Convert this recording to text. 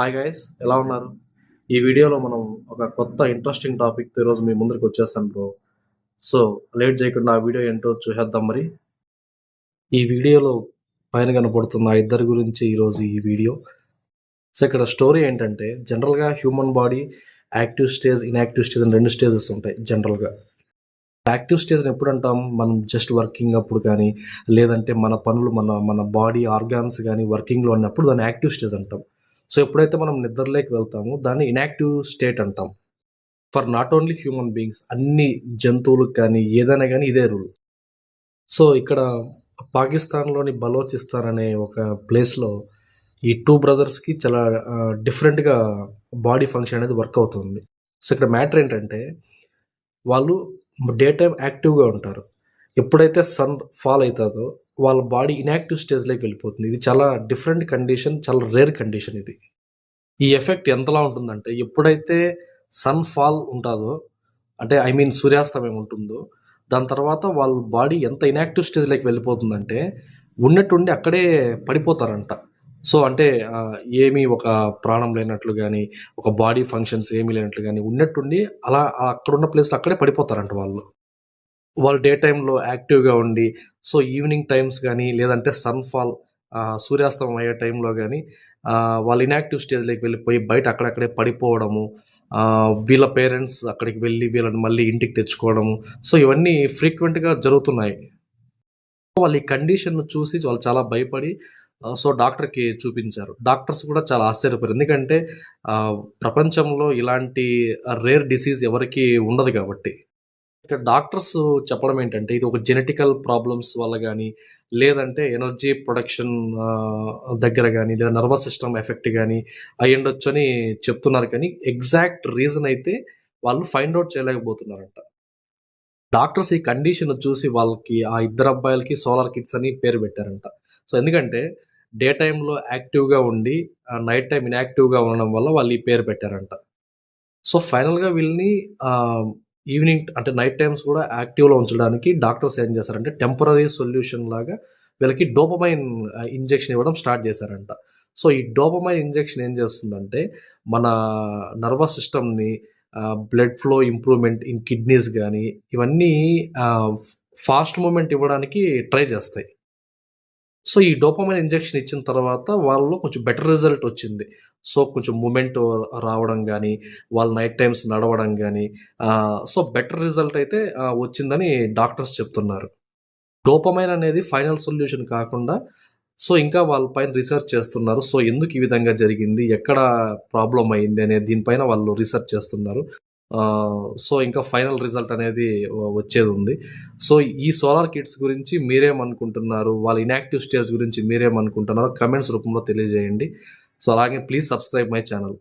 Hi guys, ఎలా ఉన్నారు? ఈ వీడియోలో మనం ఒక కొత్త ఇంట్రెస్టింగ్ టాపిక్తో ఈరోజు మీ ముందరికి వచ్చేస్తాను బ్రో. సో లేట్ చేయకుండా ఆ వీడియో ఏంటో చూసేద్దాం మరి. ఈ వీడియోలో పైన కనపడుతున్న ఆ ఇద్దరి గురించి ఈరోజు ఈ వీడియో. సో ఇక్కడ స్టోరీ ఏంటంటే, జనరల్గా human body active stage, inactive stage అని 2 స్టేజెస్ ఉంటాయి జనరల్గా. యాక్టివ్ స్టేజ్ని ఎప్పుడు అంటాం? మనం జస్ట్ వర్కింగ్ అప్పుడు కానీ, లేదంటే మన పనులు మన మన బాడీ ఆర్గాన్స్ కానీ వర్కింగ్లో ఉన్నప్పుడు దాన్ని యాక్టివ్ స్టేజ్ అంటాం. సో ఎప్పుడైతే మనం నిద్రలోకి వెళ్తామో దాన్ని ఇన్యాక్టివ్ స్టేట్ అంటాం. For not only human beings, అన్ని జంతువులకు కానీ ఏదైనా కానీ ఇదే రూల్. సో ఇక్కడ పాకిస్తాన్లోని బలోచిస్తాన్ అనే ఒక ప్లేస్లో ఈ 2 బ్రదర్స్కి చాలా డిఫరెంట్గా బాడీ ఫంక్షన్ అనేది వర్క్ అవుతుంది. సో ఇక్కడ మ్యాటర్ ఏంటంటే, వాళ్ళు డే టైం యాక్టివ్గా ఉంటారు. ఎప్పుడైతే సన్ ఫాల్ అవుతుందో వాళ్ళ బాడీ ఇన్యాక్టివ్ స్టేజ్లోకి వెళ్ళిపోతుంది. ఇది చాలా డిఫరెంట్ కండిషన్, చాలా రేర్ కండిషన్ ఇది. ఈ ఎఫెక్ట్ ఎంతలా ఉంటుందంటే, ఎప్పుడైతే సన్ ఫాల్ ఉంటుందో, అంటే ఐ మీన్ సూర్యాస్తమయం ఉంటుందో, దాని తర్వాత వాళ్ళ బాడీ ఎంత ఇన్యాక్టివ్ స్టేజ్లోకి వెళ్ళిపోతుందంటే ఉన్నట్టుండి అక్కడే పడిపోతారంట. సో అంటే ఏమీ ఒక ప్రాణం లేనట్లు కానీ, ఒక బాడీ ఫంక్షన్స్ ఏమీ లేనట్లు కానీ ఉన్నట్టుండి అలా అక్కడున్న ప్లేస్లో అక్కడే పడిపోతారంట వాళ్ళు. వాళ్ళు డే టైంలో యాక్టివ్గా ఉండి, సో ఈవినింగ్ టైమ్స్ కానీ, లేదంటే సన్ఫాల్ సూర్యాస్తమయం అయ్యే టైంలో కానీ వాళ్ళు ఇన్యాక్టివ్ స్టేజ్లోకి వెళ్ళిపోయి బయట అక్కడక్కడే పడిపోవడము, వీళ్ళ పేరెంట్స్ అక్కడికి వెళ్ళి వీళ్ళని మళ్ళీ ఇంటికి తెచ్చుకోవడము, సో ఇవన్నీ ఫ్రీక్వెంట్గా జరుగుతున్నాయి. వాళ్ళు ఈ కండిషన్ చూసి వాళ్ళు చాలా భయపడి సో డాక్టర్కి చూపించారు. డాక్టర్స్ కూడా చాలా ఆశ్చర్యపోయారు. ఎందుకంటే ప్రపంచంలో ఇలాంటి రేర్ డిసీజ్ ఎవరికి ఉండదు కాబట్టి. ఇక్కడ డాక్టర్స్ చెప్పడం ఏంటంటే, ఇది ఒక జెనెటికల్ ప్రాబ్లమ్స్ వల్ల కానీ, లేదంటే ఎనర్జీ ప్రొడక్షన్ దగ్గర కానీ, లేదా నర్వస్ సిస్టమ్ ఎఫెక్ట్ కానీ అయ్యుండొచ్చు అని చెప్తున్నారు. కానీ ఎగ్జాక్ట్ రీజన్ అయితే వాళ్ళు ఫైండ్ అవుట్ చేయలేకపోతున్నారంట. డాక్టర్స్ ఈ కండిషన్ చూసి వాళ్ళకి ఆ ఇద్దరు అబ్బాయిలకి సోలార్ కిడ్స్ అని పేరు పెట్టారంట. సో ఎందుకంటే డే టైంలో యాక్టివ్గా ఉండి నైట్ టైం ఇన్యాక్టివ్గా ఉండడం వల్ల వాళ్ళు ఈ పేరు పెట్టారంట. సో ఫైనల్గా వీళ్ళని ఈవినింగ్ అంటే నైట్ టైమ్స్ కూడా యాక్టివ్లో ఉంచడానికి డాక్టర్స్ ఏం చేశారంటే, టెంపరరీ సొల్యూషన్ లాగా వీళ్ళకి డోపమైన్ ఇంజెక్షన్ ఇవ్వడం స్టార్ట్ చేశారంట. సో ఈ డోపమైన్ ఇంజెక్షన్ ఏం చేస్తుందంటే, మన నర్వస్ సిస్టమ్ని blood flow improvement in kidneys కానీ ఇవన్నీ ఫాస్ట్ మూమెంట్ ఇవ్వడానికి ట్రై చేస్తాయి. సో ఈ డోపమైన్ ఇంజెక్షన్ ఇచ్చిన తర్వాత వాళ్ళలో కొంచెం బెటర్ రిజల్ట్ వచ్చింది. సో కొంచెం మూమెంట్ రావడం కానీ, వాళ్ళు నైట్ టైమ్స్ నడవడం కానీ సో బెటర్ రిజల్ట్ అయితే వచ్చిందని డాక్టర్స్ చెప్తున్నారు. డోపమైన్ అనేది ఫైనల్ సొల్యూషన్ కాకుండా సో ఇంకా వాళ్ళ పైన రీసెర్చ్ చేస్తున్నారు. సో ఎందుకు ఈ విధంగా జరిగింది, ఎక్కడ ప్రాబ్లం అయింది అనే దీనిపైన వాళ్ళు రీసెర్చ్ చేస్తున్నారు. సో ఇంకా ఫైనల్ రిజల్ట్ అనేది వచ్చేది ఉంది. సో ఈ సోలార్ కిడ్స్ గురించి మీరేమనుకుంటున్నారు, వాళ్ళ ఇన్యాక్టివ్ స్టేజ్ గురించి మీరేమనుకుంటున్నారో కమెంట్స్ రూపంలో తెలియజేయండి. సో అలాగే ప్లీజ్ సబ్స్క్రైబ్ మై ఛానల్.